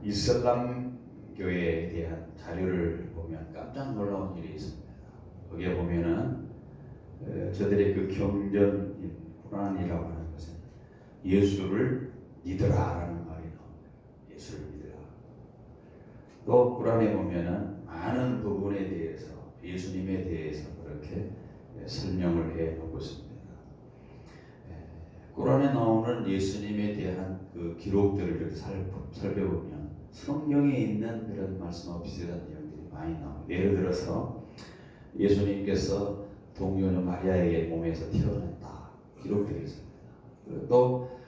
이슬람 교회에 대한 자료를 보면 깜짝 놀라운 일이 있습니다. 거기에 보면은 저들의 그 경전인 쿠란이라고 하는 것은 예수를 믿으라라는 말이 나옵니다. 예수를 믿으라. 또 쿠란에 보면은 많은 부분에 대해서 예수님에 대해서 그렇게 설명을 해 놓고 있습니다. 쿠란에 나오는 예수님에 대한 그 기록들을 이렇게 살펴보면 성경에 있는 그런 말씀과 비슷한 내용들이 많이 나옵니다. 예를 들어서 예수님께서 동료녀 마리아의 몸에서 태어났다 기록되어 있습니다. 또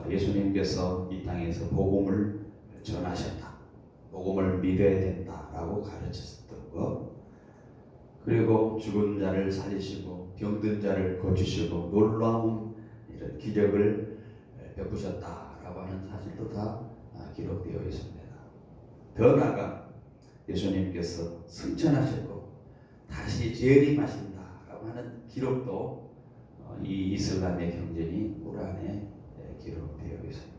예수님께서 이 땅에서 복음을 전하셨다, 복음을 믿어야 된다라고 가르쳤던 것, 그리고 죽은 자를 살리시고 병든 자를 고치시고 놀라운 이런 기적을 베푸셨다라고 하는 사실도 다 기록되어 있습니다. 더 나아가 예수님께서 승천하셨고 다시 재림하신다라고 하는 기록도 이 이슬람의 경전이 꾸란에 기록되어 있습니다.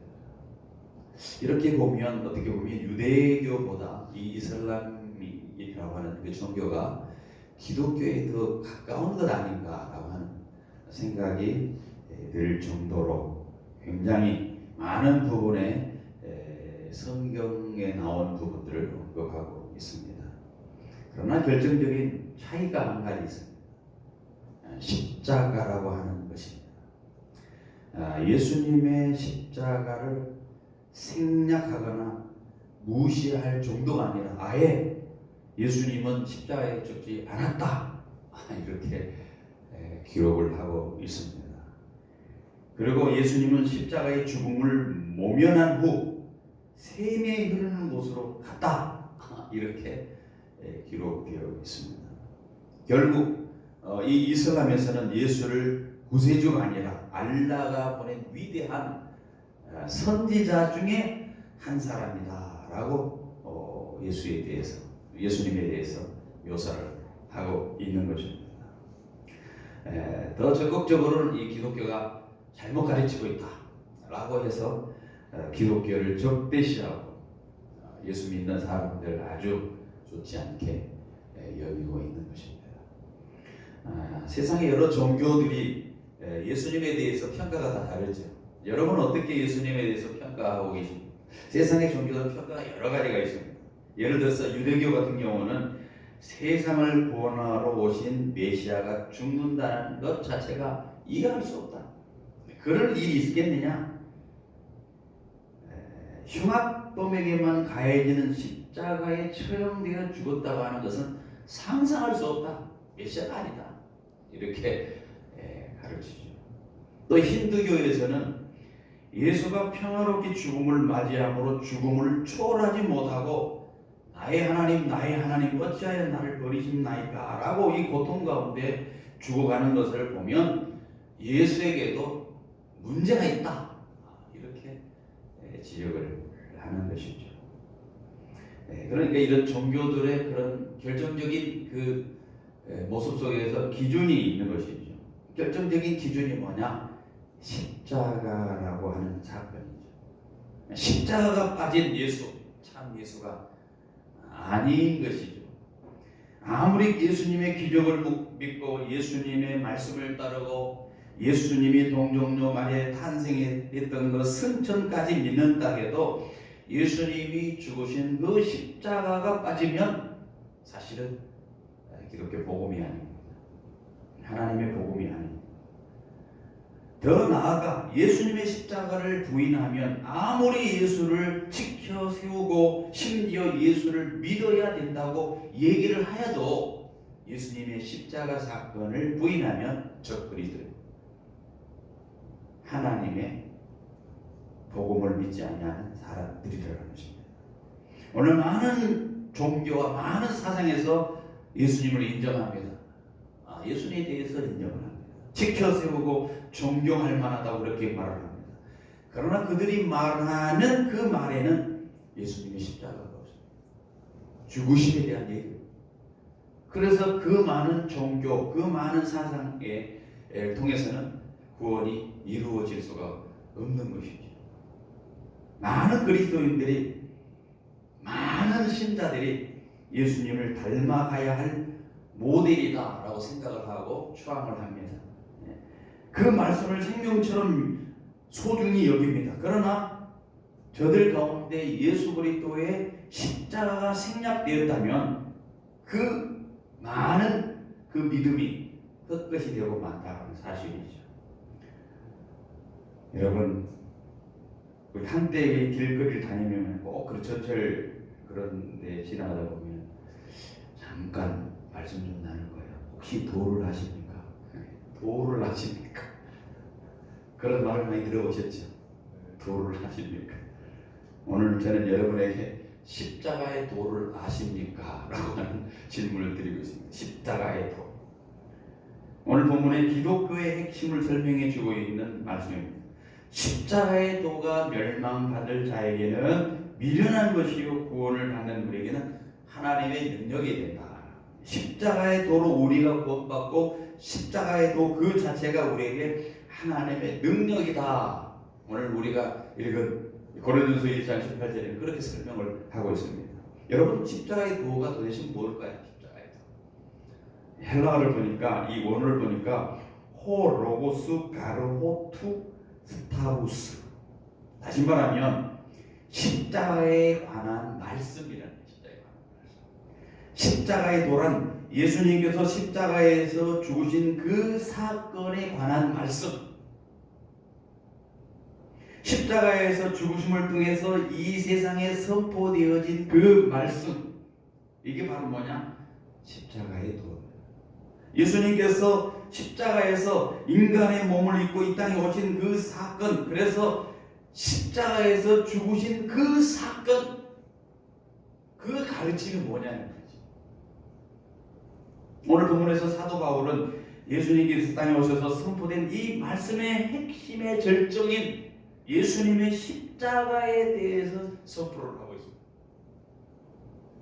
이렇게 보면 어떻게 보면 유대교보다 이 이슬람이라고 하는 그 종교가 기독교에 더 가까운 것 아닌가라고 하는 생각이 들 정도로 굉장히 많은 부분에 성경에 나온 부분들을 언급하고 있습니다. 그러나 결정적인 차이가 한 가지 있습니다. 십자가라고 하는 것입니다. 예수님의 십자가를 생략하거나 무시할 정도가 아니라 아예 예수님은 십자가에 죽지 않았다 이렇게 기록을 하고 있습니다. 그리고 예수님은 십자가의 죽음을 모면한 후 샘이 흐르는 곳으로 갔다 이렇게 기록되어 있습니다. 결국 이 이슬람에서는 예수를 구세주가 아니라 알라가 보낸 위대한 선지자 중에 한 사람이다 라고 예수님에 대해서 묘사를 하고 있는 것입니다. 더 적극적으로는 이 기독교가 잘못 가르치고 있다 라고 해서 기독교를 적대시하고 예수 믿는 사람들 아주 좋지 않게 여기고 있는 것입니다. 세상의 여러 종교들이 예수님에 대해서 평가가 다 다르죠. 여러분은 어떻게 예수님에 대해서 평가하고 계십니까? 세상의 종교는 평가가 여러 가지가 있습니다. 예를 들어서 유대교 같은 경우는 세상을 구원하러 오신 메시아가 죽는다는 것 자체가 이해할 수 없다. 그럴 일이 있겠느냐? 흉악범에게만 가해지는 십자가에 처형되어 죽었다고 하는 것은 상상할 수 없다. 메시아가 아니다. 이렇게 가르치죠. 또 힌두교에서는 예수가 평화롭게 죽음을 맞이함으로 죽음을 초월하지 못하고 나의 하나님 어찌하여 나를 버리십나이까 라고 이 고통 가운데 죽어가는 것을 보면 예수에게도 문제가 있다 이렇게 지적을 하는 것이죠. 그러니까 이런 종교들의 그런 결정적인 그 모습 속에서 기준이 있는 것이죠. 결정적인 기준이 뭐냐? 십자가라고 하는 사건이죠. 십자가가 빠진 예수, 참 예수가 아닌 것이죠. 아무리 예수님의 기적을 믿고 예수님의 말씀을 따르고 예수님이 동정녀 마리아의 탄생했던 그 승천까지 믿는다 해도 예수님이 죽으신 그 십자가가 빠지면 사실은 기독교 복음이 아닙니다. 하나님의 복음이 아닙니다. 더 나아가 예수님의 십자가를 부인하면 아무리 예수를 지켜 세우고 심지어 예수를 믿어야 된다고 얘기를 하여도 예수님의 십자가 사건을 부인하면 적그리스도예요. 하나님의 복음을 믿지 않는 사람들이라는 것입니다. 오늘 많은 종교와 많은 사상에서 예수님을 인정합니다. 예수님에 대해서 인정을 합니다. 지켜 세우고 존경할 만하다고 그렇게 말을 합니다. 그러나 그들이 말하는 그 말에는 예수님의 십자가가 없습니다. 죽으심에 대한 얘기입니다. 그래서 그 많은 종교, 그 많은 사상에 통해서는 구원이 이루어질 수가 없는 것이죠. 많은 그리스도인들이 신자들이 예수님을 닮아가야 할 모델이다라고 생각을 하고 추앙을 합니다. 그 말씀을 생명처럼 소중히 여깁니다. 그러나 저들 가운데 예수 그리스도의 십자가가 생략되었다면 그 많은 그 믿음이 헛것이 되고 만다는 사실이죠. 여러분, 우리 한때 길거리를 다니면 꼭 그 전철 그런 데 지나가다 보면 잠깐 말씀 좀 나눌 거예요. 혹시 도를 아십니까? 도를 아십니까? 그런 말을 많이 들어보셨죠? 도를 아십니까? 오늘 저는 여러분에게 십자가의 도를 아십니까? 라고 하는 질문을 드리고 있습니다. 십자가의 도. 오늘 본문의 기독교의 핵심을 설명해 주고 있는 말씀입니다. 십자가의 도가 멸망받을 자에게는 미련한 것이요 구원을 받는 우리에게는 하나님의 능력이 된다. 십자가의 도로 우리가 구원받고 십자가의 도 그 자체가 우리에게 하나님의 능력이다. 오늘 우리가 읽은 고린도서 1장 18절에는 그렇게 설명을 하고 있습니다. 여러분, 십자가의 도가 도대체 뭘까요? 십자가의 도. 헬라어를 보니까, 이 원어를 보니까 호 로고스 가르호 투 스타우스. 다시 말하면 십자가에 관한 말씀이라는 십자가에 관한 말씀. 십자가의 도란 예수님께서 십자가에서 죽으신 그 사건에 관한 말씀. 십자가에서 죽으심을 통해서 이 세상에 선포되어진 그 말씀. 이게 바로 뭐냐? 십자가의 도. 예수님께서 십자가에서 인간의 몸을 입고 이 땅에 오신 그 사건, 그래서 십자가에서 죽으신 그 사건, 그 가르침이 뭐냐는 거지. 오늘 본문에서 사도 바울은 예수님께서 땅에 오셔서 선포된 이 말씀의 핵심의 절정인 예수님의 십자가에 대해서 선포를 하고 있습니다.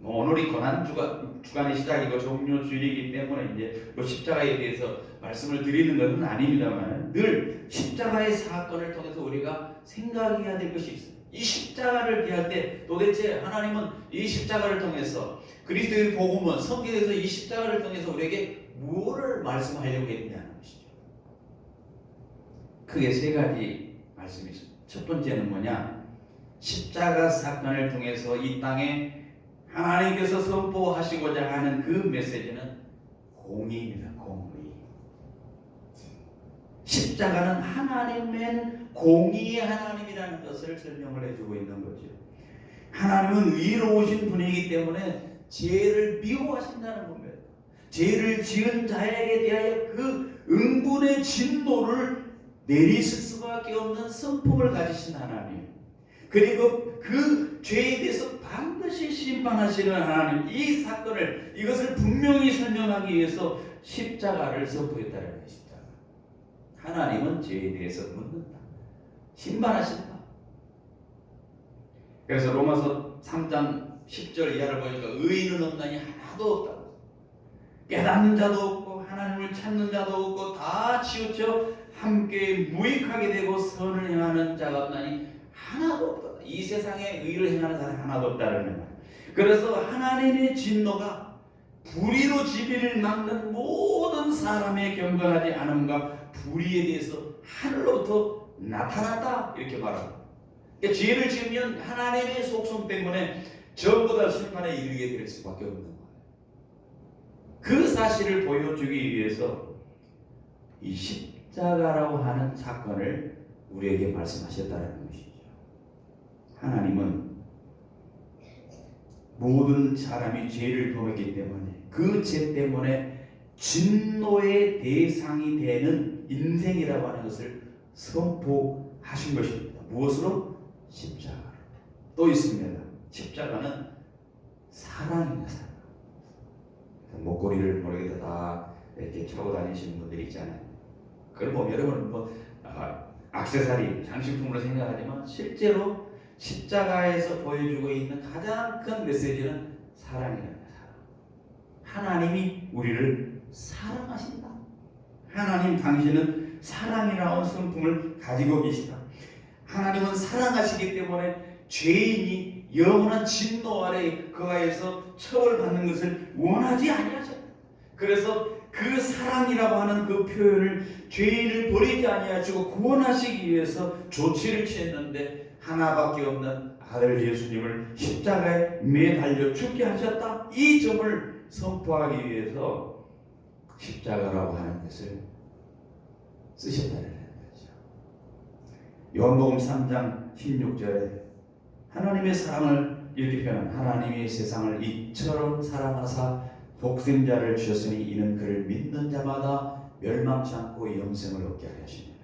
오늘이 고난주간의 시작이고 종료주일이기 때문에 이제 십자가에 대해서 말씀을 드리는 것은 아닙니다만 늘 십자가의 사건을 통해서 우리가 생각해야 될 것이 있어요. 이 십자가를 대할 때 도대체 하나님은 이 십자가를 통해서 그리스도의 복음은 성경에서 이 십자가를 통해서 우리에게 무엇을 말씀하려고 했냐는 것이죠. 크게 세 가지 말씀이 있습니다. 첫 번째는 뭐냐? 십자가 사건을 통해서 이 땅에 하나님께서 선포하시고자 하는 그 메시지는 공의입니다. 공의. 십자가는 하나님의 공의의 하나님이라는 것을 설명을 해주고 있는 거죠. 하나님은 의로우신 분이기 때문에 죄를 미워하신다는 겁니다. 죄를 지은 자에게 대하여 그 응분의 진노를 내리실 수밖에 없는 성품을 가지신 하나님, 그리고 그 죄에 대해서 반드시 심판하시는 하나님, 이 사건을, 이것을 분명히 설명하기 위해서 십자가를 선포했다는 것입니다. 하나님은 죄에 대해서 묻는다, 심판하신다. 그래서 로마서 3장 10절 이하를 보니까 의인은 없나니 하나도 없다. 깨닫는 자도 없고 하나님을 찾는 자도 없고 다 치우쳐 함께 무익하게 되고 선을 행하는 자가 없나니 하나도 없다. 이 세상에 의를 행하는 사람이 하나도 없다는 말. 그래서 하나님의 진노가 불의로 진리를 막는 모든 사람의 경건하지 않음과 불의에 대해서 하늘로부터 나타났다, 이렇게 말합니다. 그러니까 죄를 지으면 하나님의 속성 때문에 전부 다 심판에 이르게 될 수밖에 없는 거예요. 그 사실을 보여주기 위해서 이 십자가라고 하는 사건을 우리에게 말씀하셨다는 것이죠. 하나님은 모든 사람이 죄를 범했기 때문에 그 죄 때문에 진노의 대상이 되는 인생이라고 하는 것을 선포하신 것입니다. 무엇으로? 십자가로. 또 있습니다. 십자가는 사랑입니다. 사랑. 목걸이를 모르겠다 다 이렇게 차고 다니시는 분들이 있잖아요. 그걸 보면 여러분 액세서리, 장식품으로 생각하지만 실제로 십자가에서 보여주고 있는 가장 큰 메시지는 사랑이랍니다. 사랑. 하나님이 우리를 사랑하신다. 하나님 당신은 사랑이라는 성품을 가지고 계시다. 하나님은 사랑하시기 때문에 죄인이 영원한 진노 아래 거하에서 처벌받는 것을 원하지 아니하셨다. 그래서 그 사랑이라고 하는 그 표현을 죄인을 버리지 아니하시고 구원하시기 위해서 조치를 취했는데 하나밖에 없는 아들 예수님을 십자가에 매달려 죽게 하셨다. 이 점을 선포하기 위해서 십자가라고 하는 것을 쓰셨다는 거죠. 요한복음 3장 16절에 하나님의 사랑을 이렇게 표현한 하나님이 세상을 이처럼 사랑하사 독생자를 주셨으니 이는 그를 믿는 자마다 멸망치 않고 영생을 얻게 하려 하십니다.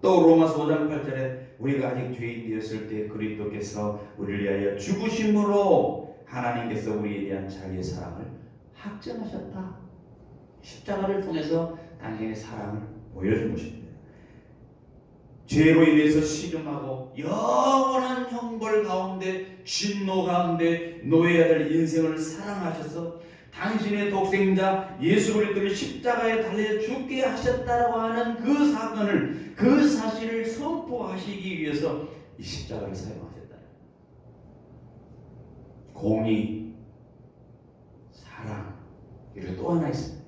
또 로마서 5장 8절에 우리가 아직 죄인 되었을 때 그리스도께서 우리를 위하여 죽으심으로 하나님께서 우리에 대한 자기의 사랑을 확증하셨다. 십자가를 통해서 당신의 사랑을 보여준 것입니다. 죄로 인해서 시름하고 영원한 형벌 가운데 진노 가운데 놓여야 될 인생을 사랑하셔서 당신의 독생자 예수 그리스도를 십자가에 달려 죽게 하셨다라고 하는 그 사건을, 그 사실을 선포하시기 위해서 이 십자가를 사용하셨다. 공의, 사랑, 그리고 또 하나 있습니다.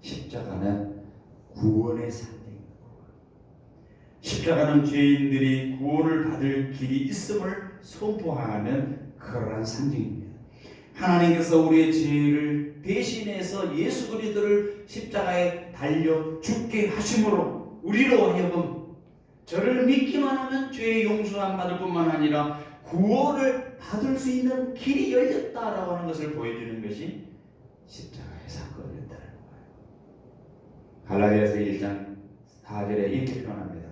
십자가는 구원의 상징입니다. 십자가는 죄인들이 구원을 받을 길이 있음을 선포하는 그러한 상징입니다. 하나님께서 우리의 죄를 대신해서 예수 그리스도를 십자가에 달려 죽게 하심으로 우리로 하여금 저를 믿기만 하면 죄의 용서함 받을 뿐만 아니라 구원을 받을 수 있는 길이 열렸다라고 하는 것을 보여주는 것이 십자가의 사건이었다는 거예요. 갈라디아서 1장 4절에 이렇게 표현합니다.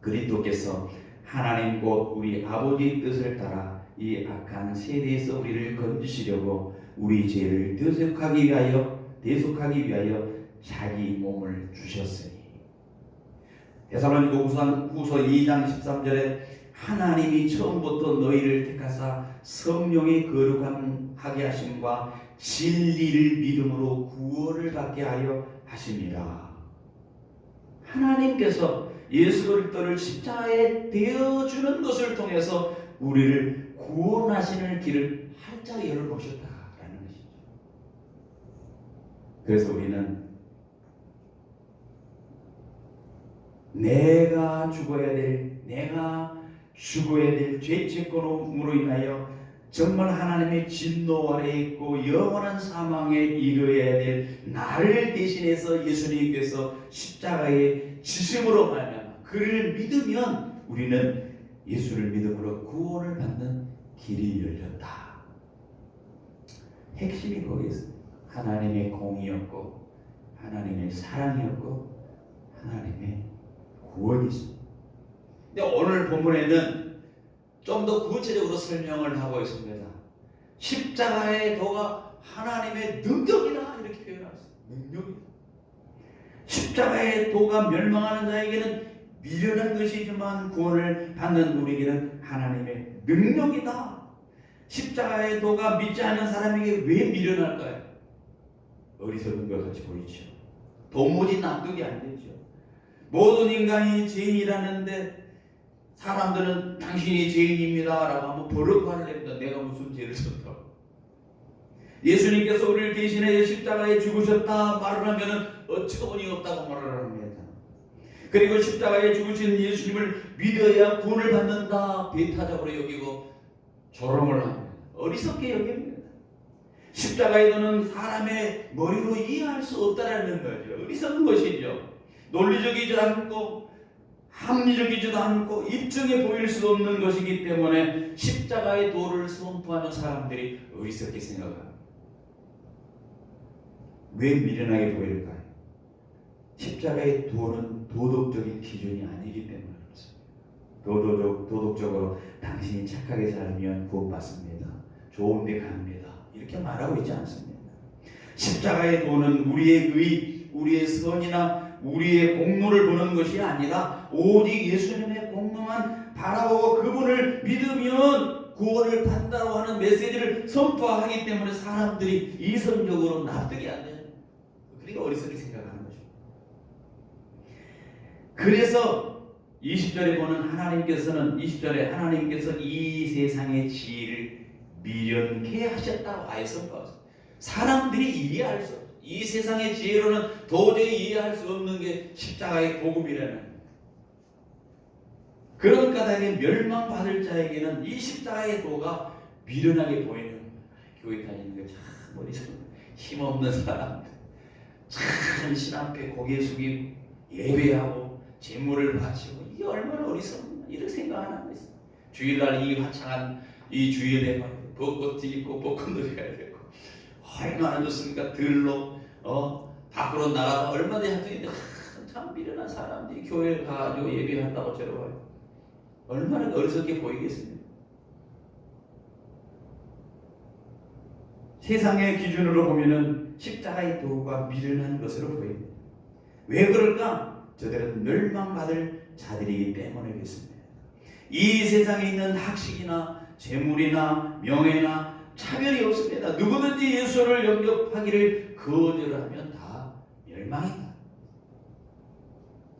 그리스도께서 하나님 곧 우리 아버지의 뜻을 따라 이 악한 세대에서 우리를 건지시려고 우리 죄를 대속하기 위하여 자기 몸을 주셨으니. 데살로니가 후서 2장 13절에 하나님이 처음부터 너희를 택하사 성령의 거룩하게 하심과 진리를 믿음으로 구원을 받게 하려 하심이라. 하나님께서 예수 그리스도를 십자가에 대어주는 것을 통해서 우리를 구원하시는 길을 활짝 열어놓으셨다라는 것이죠. 그래서 우리는 내가 죽어야 될 죄책감으로 인하여 정말 하나님의 진노 아래에 있고 영원한 사망에 이르러야 될 나를 대신해서 예수님께서 십자가에 지심으로 말하면 그를 믿으면 우리는 예수를 믿음으로 구원을 받는 길이 열렸다. 핵심이 거기에 있습니다. 하나님의 공의였고 하나님의 사랑이었고 하나님의 구원이 있습니다. 근데 오늘 본문에는 좀 더 구체적으로 설명을 하고 있습니다. 십자가의 도가 하나님의 능력이다 이렇게 표현했습니다. 능력이다. 십자가의 도가 멸망하는 자에게는 미련한 것이지만 구원을 받는 우리에게는 하나님의 능력이다. 십자가의 도가 믿지 않는 사람에게 왜 미련할까요? 어리석은 것 같이 보이죠. 도무지 납득이 안 되죠. 모든 인간이 죄인이라는데 사람들은 당신이 죄인입니다 라고 한번 버릇 화를 냅니다. 내가 무슨 죄를 졌다고. 예수님께서 우리를 대신해 십자가에 죽으셨다 말을 하면 어처구니 없다고 말을 합니다. 그리고 십자가에 죽으신 예수님을 믿어야 구원을 받는다 배타적으로 여기고 조롱을 합니다. 어리석게 여깁니다. 십자가의 도는 사람의 머리로 이해할 수 없다는 거죠. 어리석은 것이죠. 논리적이지 않고 합리적이지도 않고 입증해 보일 수 없는 것이기 때문에 십자가의 도를 선포하는 사람들이 어리석게 생각합니다. 왜 미련하게 보일까요? 십자가의 도는 도덕적인 기준이 아니기 때문에 그렇습니다. 도덕적으로 당신이 착하게 살면 구원받습니다. 좋은 데 갑니다. 이렇게 말하고 있지 않습니다. 십자가의 도는 우리의 의, 우리의 선이나 우리의 공로를 보는 것이 아니라 오직 예수님의 공로만 바라보고 그분을 믿으면 구원을 받는다고 하는 메시지를 선포하기 때문에 사람들이 이성적으로 납득이 안 돼요. 그러니까 어리석게 생각하는 거죠. 그래서 20절에 보는 하나님께서는 20절에 하나님께서 이 세상의 지혜를 미련케 하셨다고 하여서 사람들이 이해할 수 없어요. 이 세상의 지혜로는 도저히 이해할 수 없는 게 십자가의 복음이라는 거예요. 그런 까닭에 멸망받을 자에게는 이 십자가의 도가 미련하게 보이는 거예요. 교회 다니는 게 참 어디서 힘없는 사람들, 참 신 앞에 고개 숙이고 예배하고 재물을 바치고 이게 얼마나 어리석나 이렇게 생각하는 거예요. 주일날 이 화창한 이 주일에 벚꽃 있고 벚꽃놀이 가야 되고 얼마나 좋습니까? 들로 밖으로 나가서 얼마나 하여튼 참 미련한 사람들이 교회에 가가지고 예배한다고 저러고요. 얼마나 어리석게 보이겠습니까? 세상의 기준으로 보면은 십자가의 도가 미련한 것으로 보입니다. 왜 그럴까? 저들은 멸망받을 자들이기 때문이겠습니다. 이 세상에 있는 학식이나 재물이나 명예나 차별이 없습니다. 누구든지 예수를 영접하기를 거절하면 다 멸망이다.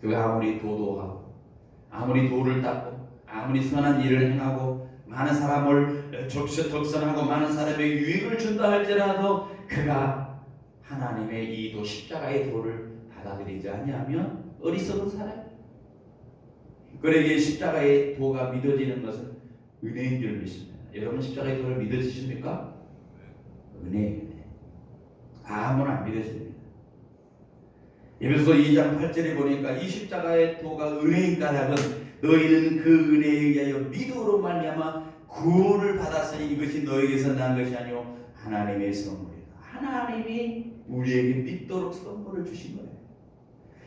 그가 아무리 도도하고 아무리 도를 닦고 아무리 선한 일을 행하고 많은 사람을 적선하고 많은 사람에게 유익을 준다 할지라도 그가 하나님의 이 도 십자가의 도를 받아들이지 아니하면 어리석은 사람. 그에게 십자가의 도가 믿어지는 것은 은혜인 줄 믿습니다. 여러분 십자가의 도를 믿어지십니까? 은혜. 아무나 안 믿어집니다. 에베소서 2장 8절에 보니까 이 십자가의 도가 은혜인 까닭은 너희는 그 은혜에 의하여 믿음으로 말미암아 구원을 받았으니 이것이 너에게서 난 것이 아니오 하나님의 선물이다. 하나님이 우리에게 믿도록 선물을 주신 거예요.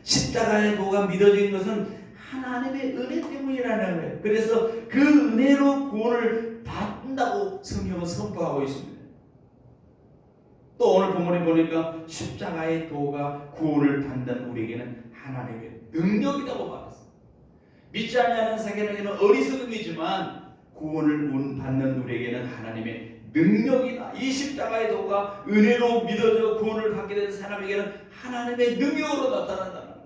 십자가의 도가 믿어진 것은 하나님의 은혜 때문이라는 거예요. 그래서 그 은혜로 구원을 받는다고 성경은 선포하고 있습니다. 또 오늘 본문에 보니까 십자가의 도가 구원을 받는 우리에게는 하나님의 능력이라고 말했어요. 믿지 않는 세계에게는 어리석음이지만 구원을 받는 우리에게는 하나님의 능력이다. 이 십자가의 도가 은혜로 믿어져 구원을 받게 된 사람에게는 하나님의 능력으로 나타난다는 거예요.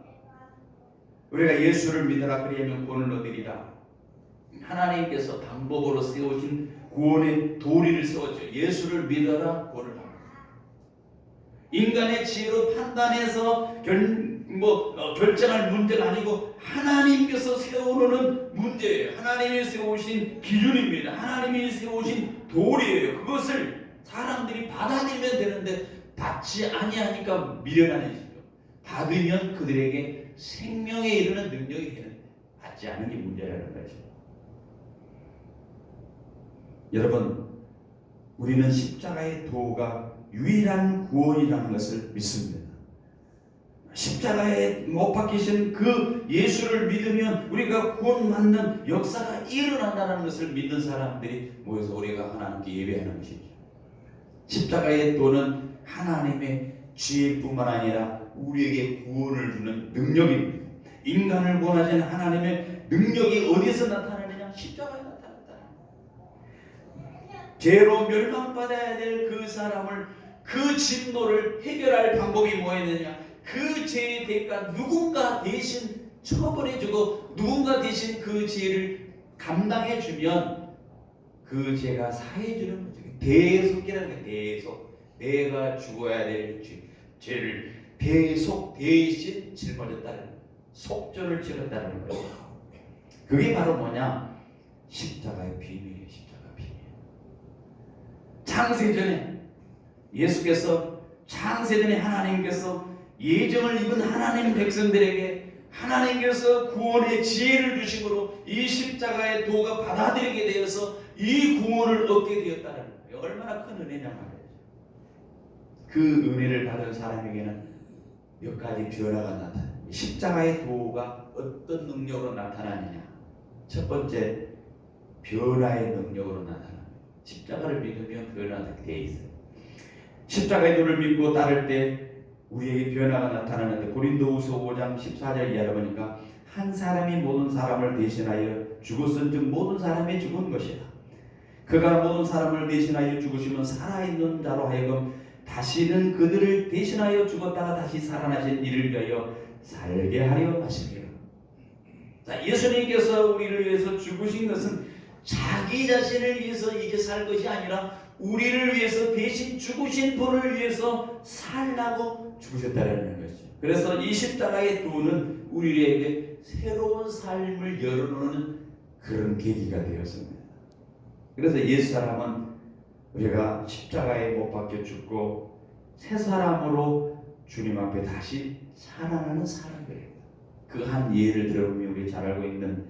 우리가 예수를 믿어라 그리하면 구원을 얻으리라. 하나님께서 방법으로 세우신 구원의 도리를 세웠죠. 예수를 믿어라 구원을 받는다. 인간의 지혜로 판단해서 결정할 문제가 아니고 하나님께서 세우는 문제예요. 하나님이 세우신 기준입니다. 하나님이 세우신 도리예요. 그것을 사람들이 받아들이면 되는데 받지 아니하니까 미련한 일이죠. 받으면 그들에게 생명에 이르는 능력이 되는데 받지 않은 게 문제라는 거죠. 여러분, 우리는 십자가의 도가 유일한 구원이라는 것을 믿습니다. 십자가에 못 박히신 그 예수를 믿으면 우리가 구원받는 역사가 일어난다는 것을 믿는 사람들이 모여서 우리가 하나님께 예배하는 것이죠. 십자가의 도는 하나님의 지혜뿐만 아니라 우리에게 구원을 주는 능력입니다. 인간을 구원하신 하나님의 능력이 어디서 나타나느냐? 십자가에 나타났다. 죄로 멸망받아야 될 그 사람을 그 진노를 해결할 방법이 뭐였느냐? 그 죄의 대가 누군가 대신 처벌해주고 누군가 대신 그 죄를 감당해주면 그 죄가 사해주는 거죠. 대속이라는 게 대속. 내가 죽어야 될 죄를 대속 대신 짊어졌다는 속전을 치렀다는 거예요. 그게 바로 뭐냐? 십자가의 비밀이에요. 십자가 비밀. 창세전에 예수께서 창세전에 하나님께서 예정을 입은 하나님 백성들에게 하나님께서 구원의 지혜를 주심으로 이 십자가의 도가 받아들이게 되어서 이 구원을 얻게 되었다는 거예요. 얼마나 큰 은혜냐 말이에요. 그 은혜를 받은 사람에게는 몇 가지 변화가 나타나요. 십자가의 도가 어떤 능력으로 나타나느냐? 첫 번째, 변화의 능력으로 나타납니다. 십자가를 믿으면 변화되게 되어 있어요. 십자가의 도를 믿고 따를 때 우리에게 변화가 나타나는데 고린도후서 5장 14절 이하를 보니까 한 사람이 모든 사람을 대신하여 죽었은즉 모든 사람이 죽은 것이다. 그가 모든 사람을 대신하여 죽으시면 살아있는 자로 하여금 다시는 그들을 대신하여 죽었다가 다시 살아나신 이를 위하여 살게 하려 하시리라. 자, 예수님께서 우리를 위해서 죽으신 것은 자기 자신을 위해서 이제 살 것이 아니라 우리를 위해서 대신 죽으신 분을 위해서 살라고 죽으셨다는 것이죠. 그래서 이 십자가의 도는 우리에게 새로운 삶을 열어놓는 그런 계기가 되었습니다. 그래서 옛사람은 우리가 십자가에 못 박혀 죽고 새 사람으로 주님 앞에 다시 살아나는 사람들입니다. 그 한 예를 들어보면 우리 잘 알고 있는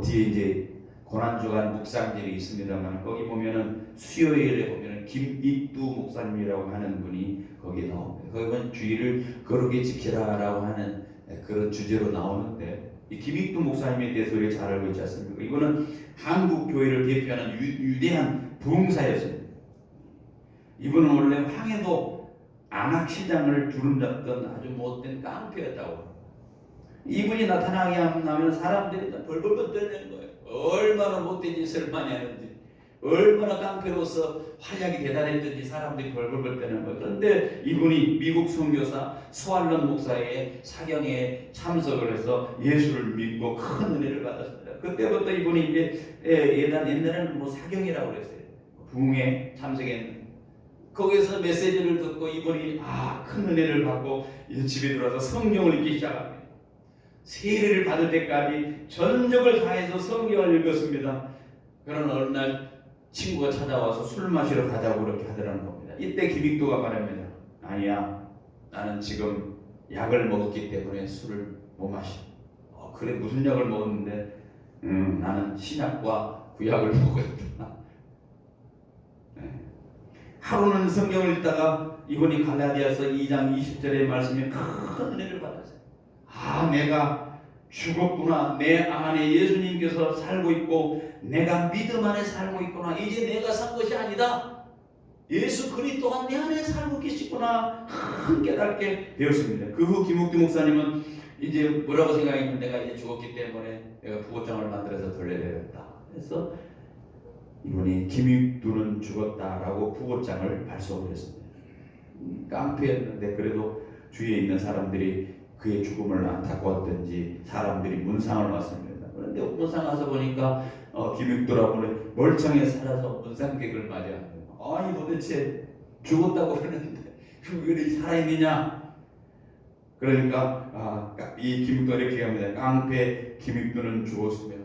뒤에 이제 고난주간 묵상들이 있습니다만 거기 보면은 수요일에 보면은 김익두 목사님이라고 하는 분이 거기에 나옵니다. 거기 보면 주의를 거룩히 지키라라고 하는 그런 주제로 나오는데 이 김익두 목사님에 대해서 우리가 잘 알고 있지 않습니까? 이분은 한국 교회를 대표하는 위대한 부흥사였습니다. 이분은 원래 황해도 안악시장을 주름잡던 아주 못된 깡패였다고 합니다. 이분이 나타나게 하면 사람들이 벌벌벌 떠는 거예요. 얼마나 못된 짓을 많이 하는지, 얼마나 깡패로서 활약이 대단했든지 사람들이 벌벌벌 떠는 거예요. 그런데 이분이 미국 선교사 스왈런 목사의 사경에 참석을 해서 예수를 믿고 큰 은혜를 받았습니다. 그때부터 이분이 이제 옛날에는 사경이라고 그랬어요. 부흥에 참석했는데 거기서 메시지를 듣고 이분이 큰 은혜를 받고 이제 집에 들어와서 성경을 읽기 시작합니다. 세례를 받을 때까지 전력을 다해서 성경을 읽었습니다. 그런 어느 날 친구가 찾아와서 술 마시러 가자고 그렇게 하더라는 겁니다. 이때 김익도가 말합니다. 아니야, 나는 지금 약을 먹었기 때문에 술을 못 마셔. 그래, 무슨 약을 먹었는데? 나는 신약과 구약을 먹었다. 하루는 성경을 읽다가 이분이 갈라디아서 2장 20절의 말씀에 큰 은혜를 받았어요. 내가 죽었구나. 내 안에 예수님께서 살고 있고 내가 믿음 안에 살고 있구나. 이제 내가 산 것이 아니다. 예수 그리스도가 내 안에 살고 계시구나. 큰 깨닫게 되었습니다. 그 후 김욱두 목사님은 이제 뭐라고 생각했냐면 내가 이제 죽었기 때문에 내가 부고장을 만들어서 돌려야 되겠다. 그래서 이분이 김익두는 죽었다라고 부고장을 발송을 했습니다. 깡패였는데 그래도 주위에 있는 사람들이 그의 죽음을 안타까웠던지 사람들이 문상을 왔습니다. 그런데 문상 와서 보니까 김익두라고는 멀쩡히 살아서 문상객을 맞이합니다. 아니 도대체 죽었다고 그러는데 왜 살아있느냐? 그러니까 이 김익두가 이렇게 합니다. 깡패 김익두는 죽었습니다.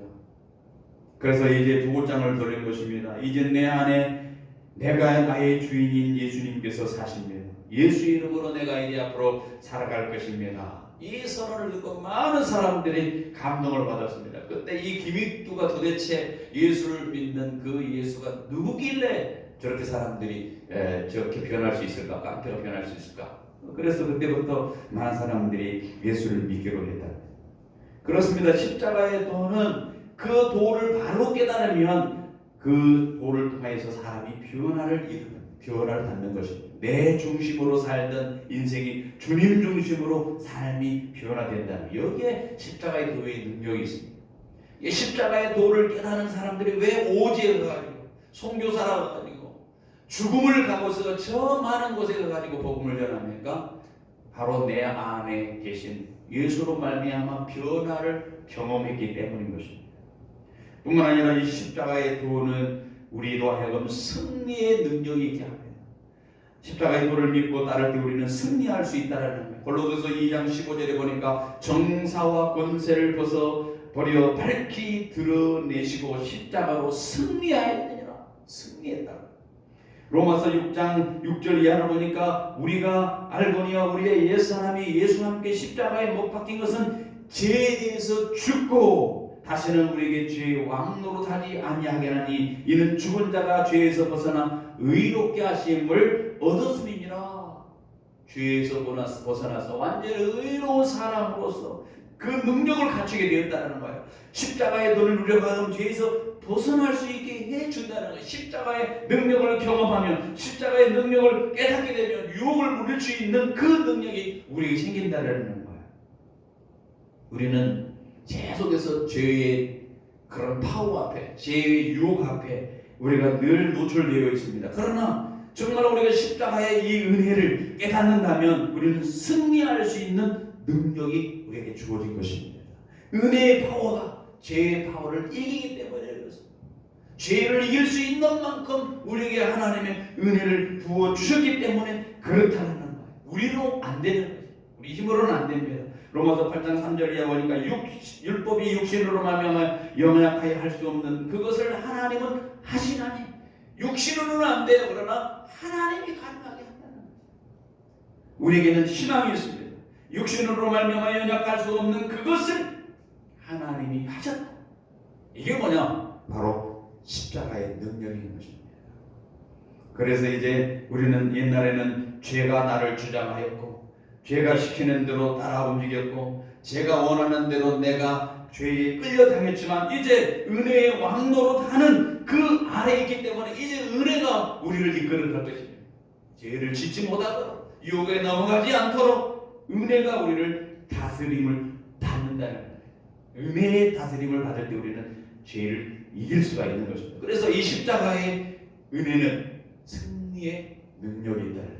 그래서 이제 부고장을 돌린 것입니다. 이제 내 안에 내가 나의 주인인 예수님께서 사십니다. 예수 이름으로 내가 이제 앞으로 살아갈 것입니다. 이 선언을 듣고 많은 사람들이 감동을 받았습니다. 그때 이 김익두가 도대체 예수를 믿는 그 예수가 누구길래 저렇게 사람들이 저렇게 변할 수 있을까? 깡패가 변할 수 있을까? 그래서 그때부터 많은 사람들이 예수를 믿기로 했다. 그렇습니다. 십자가의 도는 그 도를 바로 깨달으면 그 도를 통해서 사람이 변화를 받는 것입니다. 내 중심으로 살던 인생이 주님 중심으로 삶이 변화된다는 여기에 십자가의 도의 능력이 있습니다. 이 십자가의 도를 깨닫는 사람들이 왜 오지에 가가지고 선교사라 가가지고 죽음을 가고서 저 많은 곳에 가가지고 복음을 전합니까? 바로 내 안에 계신 예수로 말미암아 변화를 경험했기 때문인 것입니다. 뿐만 아니라 이 십자가의 도는 우리로 하여금 승리의 능력이 있게 합니다. 십자가의 도를 믿고 따를 때 우리는 승리할 수 있다라는 거예요. 골로새서 2장 15절에 보니까 정사와 권세를 벗어버려 밝히 드러내시고 십자가로 승리하였느니라. 승리했다. 로마서 6장 6절 이하를 보니까 우리가 알거니와 우리의 옛사람이 예수와 함께 십자가에 못 박힌 것은 죄에 대해서 죽고 다시는 우리에게 죄의 왕노릇하지 아니하게 하니 이는 죽은 자가 죄에서 벗어나 의롭게 하심을 얻었음이니라. 죄에서 벗어나서 완전히 의로운 사람으로서 그 능력을 갖추게 되었다는 거예요. 십자가의 도를 누려가면 죄에서 벗어날 수 있게 해준다는 거예요. 십자가의 능력을 경험하면 십자가의 능력을 깨닫게 되면 유혹을 물릴 수 있는 그 능력이 우리에게 생긴다는 거예요. 우리는 계속해서 죄의 그런 파워 앞에, 죄의 유혹 앞에 우리가 늘 노출되어 있습니다. 그러나 정말 우리가 십자가의 이 은혜를 깨닫는다면 우리는 승리할 수 있는 능력이 우리에게 주어진 것입니다. 은혜의 파워가 죄의 파워를 이기기 때문에 그렇습니다. 죄를 이길 수 있는 만큼 우리에게 하나님의 은혜를 부어 주셨기 때문에 그렇다는 거예요. 우리로 안 되는 거예요. 우리 힘으로는 안 됩니다. 로마서 8장 3절에 보니까 율법이 육신으로 말미암아 영약하여 할 수 없는 그것을 하나님은 하시나니 육신으로는 안 돼요. 그러나 하나님이 가능하게 한다는 거예요. 우리에게는 희망이 있습니다. 육신으로 말미암아 연약할 수 없는 그것을 하나님이 하셨다. 이게 뭐냐? 바로 십자가의 능력인 것입니다. 그래서 이제 우리는 옛날에는 죄가 나를 주장하였고 죄가 시키는 대로 따라 움직였고 제가 원하는 대로 내가 죄에 끌려다녔지만 이제 은혜의 왕노로 하는 그 아래에 있기 때문에 이제 은혜가 우리를 이끌어갈 것입니다. 죄를 짓지 못하도록 유혹에 넘어가지 않도록 은혜가 우리를 다스림을 받는다는 거예요. 은혜의 다스림을 받을 때 우리는 죄를 이길 수가 있는 것입니다. 그래서 이 십자가의 은혜는 승리의 능력이 있다는 거예요.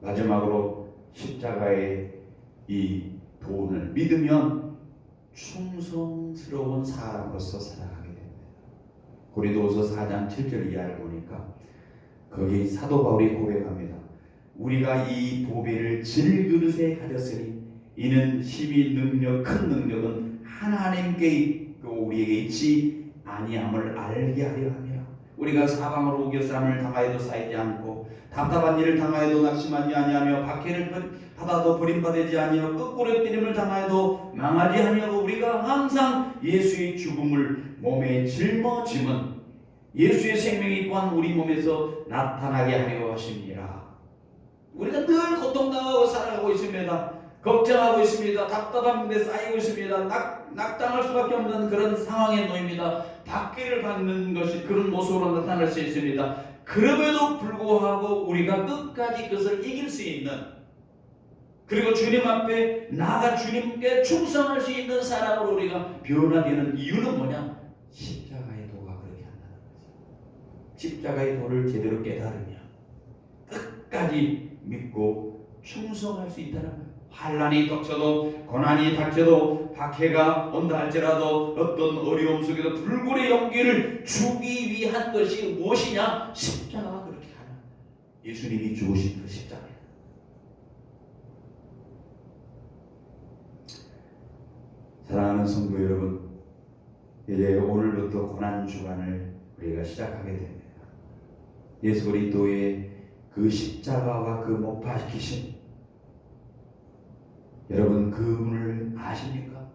마지막으로 십자가의 이 도를 믿으면 충성스러운 사람으로서 살아가게 됩니다. 고린도후서 4장 7절 이하를 보니까 거기 사도 바울이 고백합니다. 우리가 이 보배를 질그릇에 가졌으니 이는 힘이 능력 큰 능력은 하나님께 있고 우리에게 있지 아니함을 알게 하려 함이라. 우리가 사방으로 우겨쌈을 당하여도 쌓이지 않고 답답한 일을 당하여도 낙심하지 아니하며 박해를 받아도 버림받지 아니하며 거꾸로 뛰림을 당하여도 망하지 아니하고 우리가 항상 예수의 죽음을 몸에 짊어짐은 예수의 생명이 또한 우리 몸에서 나타나게 하려 하십니다. 우리가 늘 고통당하고 살아가고 있습니다. 걱정하고 있습니다. 답답한 데 쌓이고 있습니다. 낙당할 수밖에 없는 그런 상황에 놓입니다. 박해를 받는 것이 그런 모습으로 나타날 수 있습니다. 그럼에도 불구하고 우리가 끝까지 그것을 이길 수 있는 그리고 주님 앞에 나아가 주님께 충성할 수 있는 사람으로 우리가 변화되는 이유는 뭐냐? 십자가의 도가 그렇게 한다는 거죠. 십자가의 도를 제대로 깨달으면 끝까지 믿고 충성할 수 있다는 거예요. 환난이 닥쳐도 고난이 닥쳐도 박해가 온다 할지라도 어떤 어려움 속에서 불굴의 용기를 주기 위한 것이 무엇이냐? 십자가가 그렇게 하는 거예요. 예수님이 죽으신 그 십자가예요. 사랑하는 성도 여러분, 이제 오늘부터 고난 주간을 우리가 시작하게 됩니다. 예수 그리스도의 그 십자가와 그 못 박히신 여러분 그분을 아십니까?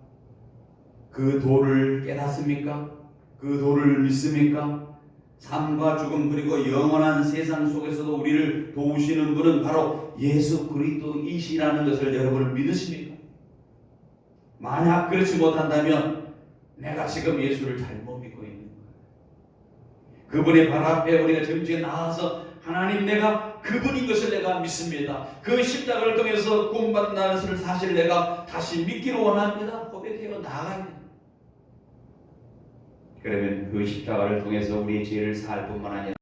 그 도를 깨닫습니까? 그 도를 믿습니까? 삶과 죽음 그리고 영원한 세상 속에서도 우리를 도우시는 분은 바로 예수 그리스도이시라는 것을 여러분 믿으십니까? 만약 그렇지 못한다면 내가 지금 예수를 잘못 믿고 있는 거예요. 그분의 발 앞에 우리가 정지에 나와서 하나님 내가 그분인 것을 내가 믿습니다. 그 십자가를 통해서 구원받는 것을 사실 내가 다시 믿기를 원합니다. 고백해요. 나아가야 됩니다. 그러면 그 십자가를 통해서 우리의 죄를 살 뿐만 아니라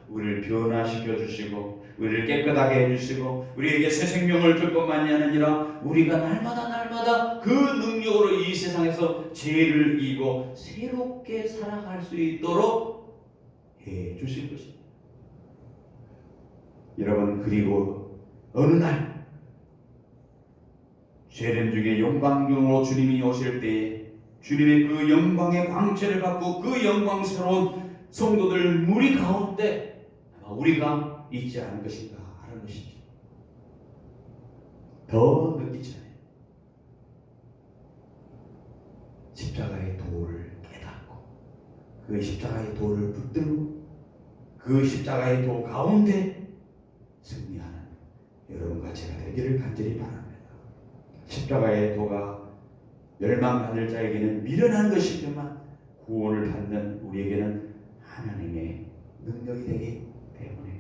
우리를 변화시켜 주시고 우리를 깨끗하게 해주시고 우리에게 새 생명을 줄 것만이 아니라 우리가 날마다 그 능력으로 이 세상에서 죄를 이기고 새롭게 살아갈 수 있도록 해 주실 것입니다. 여러분 그리고 어느 날 죄된 중에 영광중으로 주님이 오실 때에 주님의 그 영광의 광채를 받고 그 영광스러운 성도들 무리 가운데 아마 우리가 있지 않을 것인가 하는 것이죠. 더 늦기 전에 십자가의 도를 깨닫고 그 십자가의 도를 붙들고 그 십자가의 도 가운데 승리하는 여러분과 제가 되기를 간절히 바랍니다. 십자가의 도가 멸망받을 자에게는 미련한 것이지만 구원을 받는 우리에게는 하나님의 능력이 되기 때문에